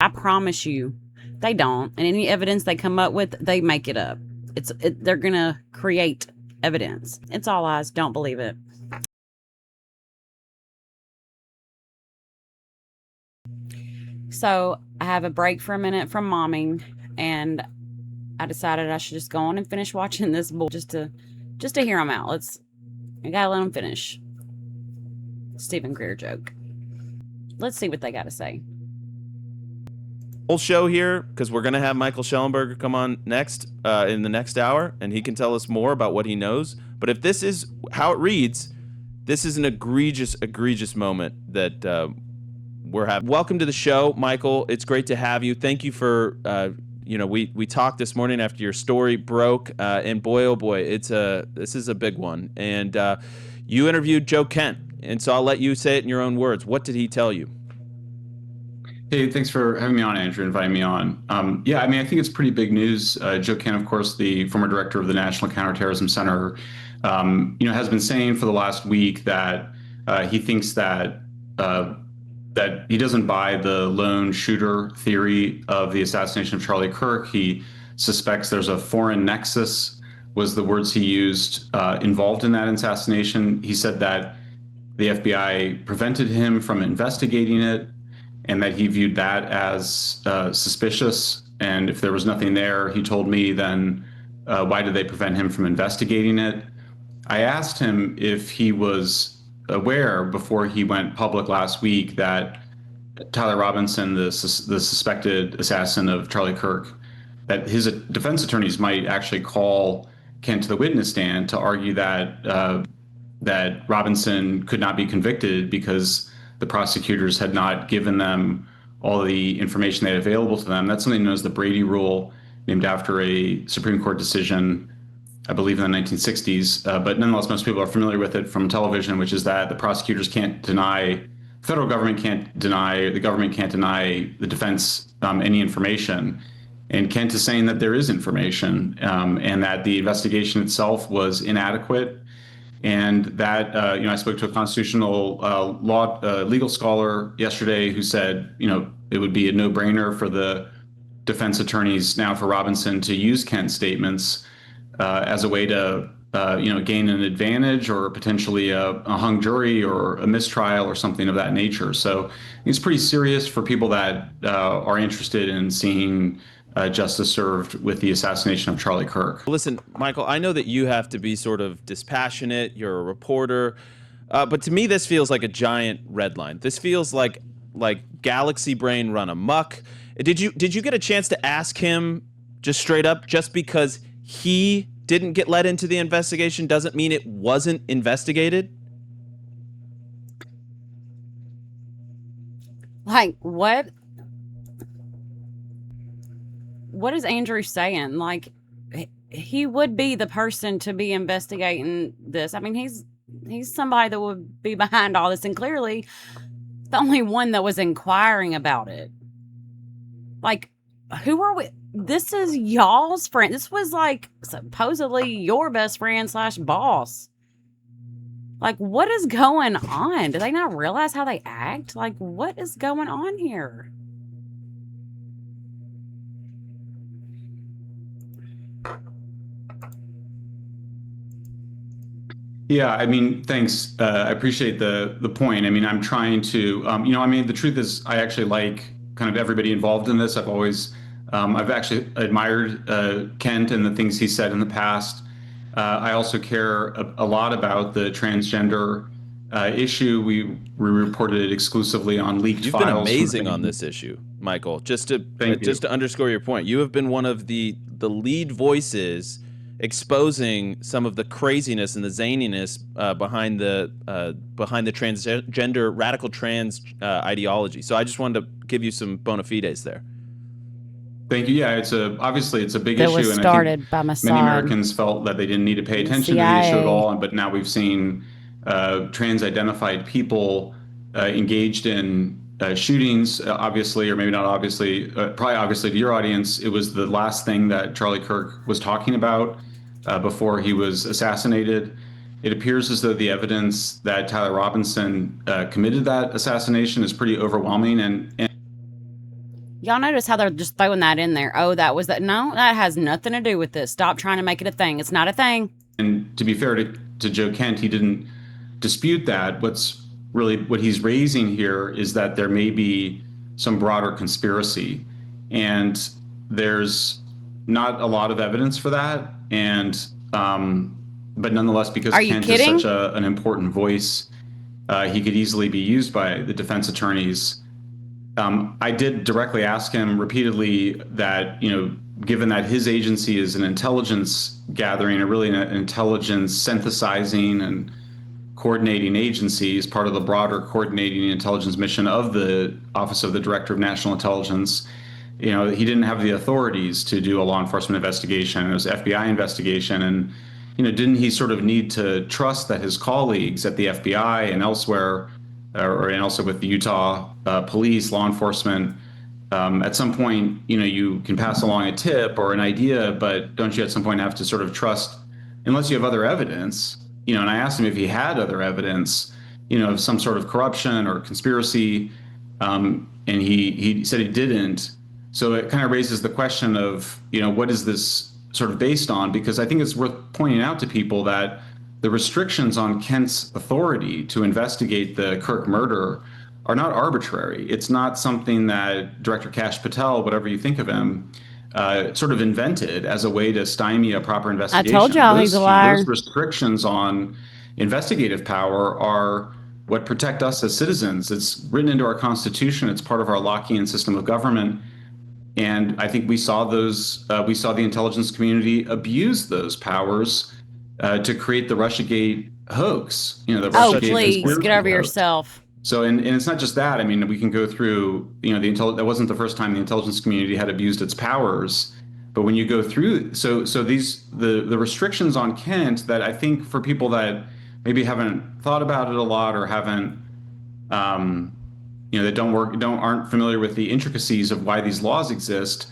I promise you, they don't. And any evidence they come up with, they make it up. They're gonna create evidence. It's all lies. Don't believe it. So I have a break for a minute from momming, and I decided I should just go on and finish watching this bull just to hear them out. I gotta let them finish. Stephen Greer joke. Let's see what they gotta say. Whole show here, because we're going to have Michael Schellenberger come on next in the next hour, and he can tell us more about what he knows. But if this is how it reads, this is an egregious moment that we're having. Welcome to the show, Michael. It's great to have you. Thank you for, we talked this morning after your story broke, and boy, oh boy, this is a big one. And you interviewed Joe Kent, and so I'll let you say it in your own words. What did he tell you? Hey, thanks for having me on, Andrew, inviting me on. I think it's pretty big news. Joe Kent, of course, the former director of the National Counterterrorism Center, has been saying for the last week that he thinks that he doesn't buy the lone shooter theory of the assassination of Charlie Kirk. He suspects there's a foreign nexus, was the words he used, involved in that assassination. He said that the FBI prevented him from investigating it, and that he viewed that as suspicious. And if there was nothing there, he told me, then why did they prevent him from investigating it? I asked him if he was aware before he went public last week that Tyler Robinson, the suspected assassin of Charlie Kirk, that his defense attorneys might actually call Kent to the witness stand to argue that that Robinson could not be convicted because the prosecutors had not given them all the information they had available to them. That's something known as the Brady Rule, named after a Supreme Court decision, I believe, in the 1960s. But nonetheless, most people are familiar with it from television, which is that the prosecutors can't deny, the federal government can't deny, the government can't deny the defense any information. And Kent is saying that there is information, and that the investigation itself was inadequate. And that, I spoke to a constitutional legal scholar yesterday who said, it would be a no-brainer for the defense attorneys now for Robinson to use Kent's statements as a way to, gain an advantage or potentially a hung jury or a mistrial or something of that nature. So it's pretty serious for people that are interested in seeing justice served with the assassination of Charlie Kirk. Listen, Michael, I know that you have to be sort of dispassionate. You're a reporter. But to me, this feels like a giant red line. This feels like galaxy brain run amok. Did you get a chance to ask him just straight up, just because he didn't get let into the investigation doesn't mean it wasn't investigated? Like, what? What is Andrew saying? Like, he would be the person to be investigating this. I mean, he's somebody that would be behind all this, and clearly the only one that was inquiring about it. Like, who are we? This is y'all's friend. This was like supposedly your best friend / boss. Like, what is going on? Do they not realize how they act? Like, what is going on here? Yeah, thanks. I appreciate the point. I'm trying to, the truth is I actually like kind of everybody involved in this. I've actually admired Kent and the things he said in the past. I also care a lot about the transgender issue. We reported it exclusively on leaked files. You've been amazing on this issue, Michael. Just to underscore your point, you have been one of the lead voices exposing some of the craziness and the zaniness behind the transgender radical trans ideology. So I just wanted to give you some bona fides there. Thank you. Yeah, obviously it's a big issue, was started by Mossad. Many Americans felt that they didn't need to pay attention to the issue at all, but now we've seen trans-identified people engaged in shootings. Obviously, or maybe not obviously, probably obviously to your audience, it was the last thing that Charlie Kirk was talking about before he was assassinated. It appears as though the evidence that Tyler Robinson committed that assassination is pretty overwhelming, and Y'all notice how they're just throwing that in there? Oh, that was that. No, that has nothing to do with this. Stop trying to make it a thing. It's not a thing. And to be fair to Joe Kent, he didn't dispute that. What he's raising here is that there may be some broader conspiracy, and there's not a lot of evidence for that. And but nonetheless, because Kent is such an important voice, he could easily be used by the defense attorneys. I did directly ask him repeatedly that, given that his agency is an intelligence gathering, and really an intelligence synthesizing and coordinating agency, as part of the broader coordinating intelligence mission of the Office of the Director of National Intelligence, he didn't have the authorities to do a law enforcement investigation. It was FBI investigation. And, didn't he sort of need to trust that his colleagues at the FBI and elsewhere, and also with the Utah police, law enforcement, at some point, you can pass along a tip or an idea, but don't you at some point have to sort of trust, unless you have other evidence? And I asked him if he had other evidence, of some sort of corruption or conspiracy, and he said he didn't. So it kind of raises the question of, what is this sort of based on? Because I think it's worth pointing out to people that the restrictions on Kent's authority to investigate the Kirk murder are not arbitrary. It's not something that Director Kash Patel, whatever you think of him, sort of invented as a way to stymie a proper investigation. I told y'all he's a liar. Those restrictions on investigative power are what protect us as citizens. It's written into our Constitution. It's part of our Lockean system of government. And I think we saw the intelligence community abuse those powers to create the Russiagate hoax. Please get over yourself. So, and it's not just that. I mean, we can go through, that wasn't the first time the intelligence community had abused its powers. But when you go through, the restrictions on Kent, that I think for people that maybe haven't thought about it a lot, or haven't, that aren't familiar with the intricacies of why these laws exist,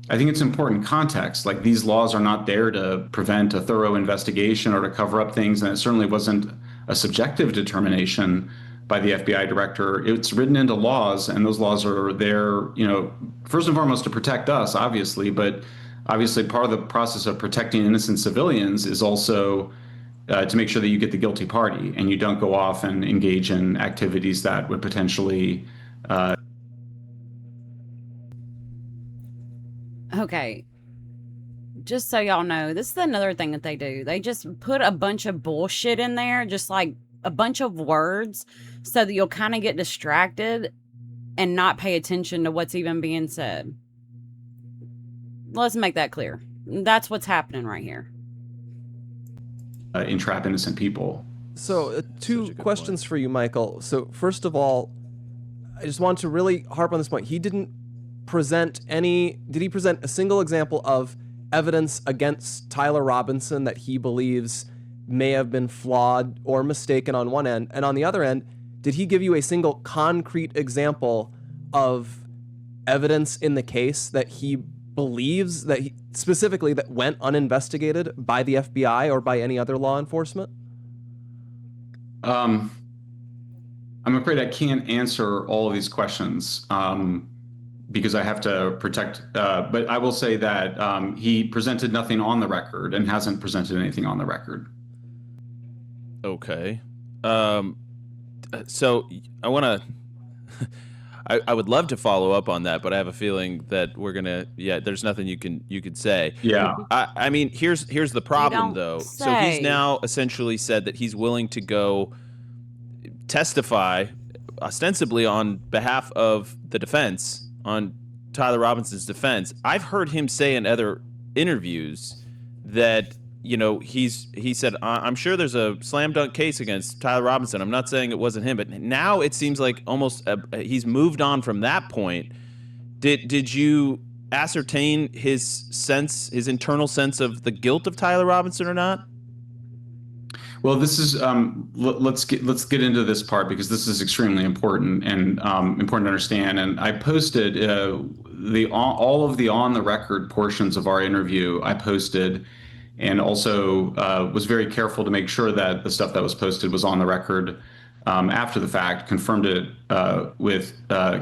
I think it's important context. Like, these laws are not there to prevent a thorough investigation or to cover up things, and it certainly wasn't a subjective determination by the FBI director. It's written into laws, and those laws are there, first and foremost to protect us, obviously, but obviously part of the process of protecting innocent civilians is also to make sure that you get the guilty party and you don't go off and engage in activities that would potentially Okay, just so y'all know, this is another thing that they do. They just put a bunch of bullshit in there, just like a bunch of words, so that you'll kind of get distracted and not pay attention to what's even being said. Let's make that clear. That's what's happening right here. Entrap innocent people. So, two questions for you, Michael. So, first of all, I just want to really harp on this point. Did he present a single example of evidence against Tyler Robinson that he believes may have been flawed or mistaken on one end? And on the other end, did he give you a single concrete example of evidence in the case that he believes specifically that went uninvestigated by the FBI or by any other law enforcement? I'm afraid I can't answer all of these questions because I have to protect, but I will say that he presented nothing on the record and hasn't presented anything on the record. Okay. So I want to, I would love to follow up on that, but I have a feeling that there's nothing you could say. Yeah. I mean, here's the problem though. So he's now essentially said that he's willing to go testify ostensibly on behalf of the defense, on Tyler Robinson's defense. I've heard him say in other interviews that, he said, I'm sure there's a slam dunk case against Tyler Robinson. I'm not saying it wasn't him, but now it seems like almost he's moved on from that point. Did you ascertain his internal sense of the guilt of Tyler Robinson or not? Well, this is let's get into this part, because this is extremely important and important to understand. And I posted all of the on the record portions of our interview. I posted, and also was very careful to make sure that the stuff that was posted was on the record after the fact. Confirmed it with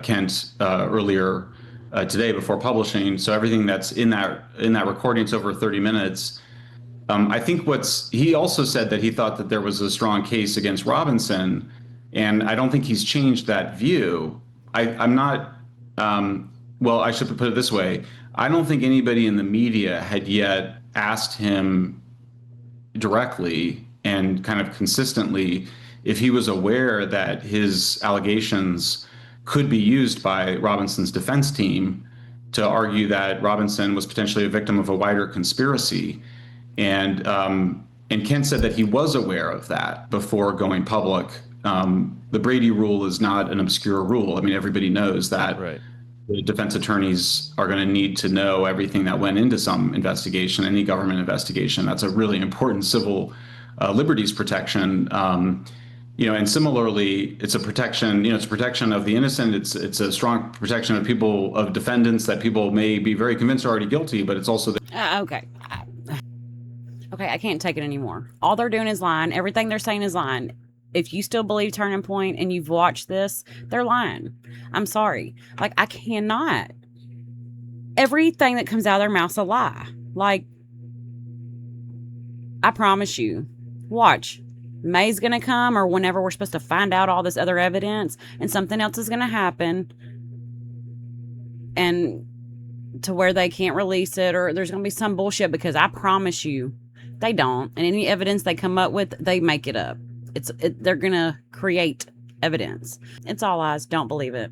Kent earlier today before publishing. So everything that's in that recording, it's over 30 minutes. I think he also said that he thought that there was a strong case against Robinson, and I don't think he's changed that view. I'm not. Well, I should put it this way: I don't think anybody in the media had yet asked him directly and kind of consistently if he was aware that his allegations could be used by Robinson's defense team to argue that Robinson was potentially a victim of a wider conspiracy. And Ken said that he was aware of that before going public. The Brady rule is not an obscure rule. I mean, everybody knows that the defense attorneys are going to need to know everything that went into some investigation, any government investigation. That's a really important civil liberties protection. And similarly, it's a protection. It's a protection of the innocent. It's a strong protection of defendants that people may be very convinced are already guilty, but it's also okay. Okay, I can't take it anymore. All they're doing is lying. Everything they're saying is lying. If you still believe Turning Point and you've watched this, they're lying. I'm sorry. Like, I cannot. Everything that comes out of their mouth's a lie. Like, I promise you. Watch. May's going to come, or whenever we're supposed to find out all this other evidence, and something else is going to happen. And to where they can't release it, or there's going to be some bullshit, because I promise you, they don't. And any evidence they come up with, they make it up. They're going to create evidence. It's all lies. Don't believe it.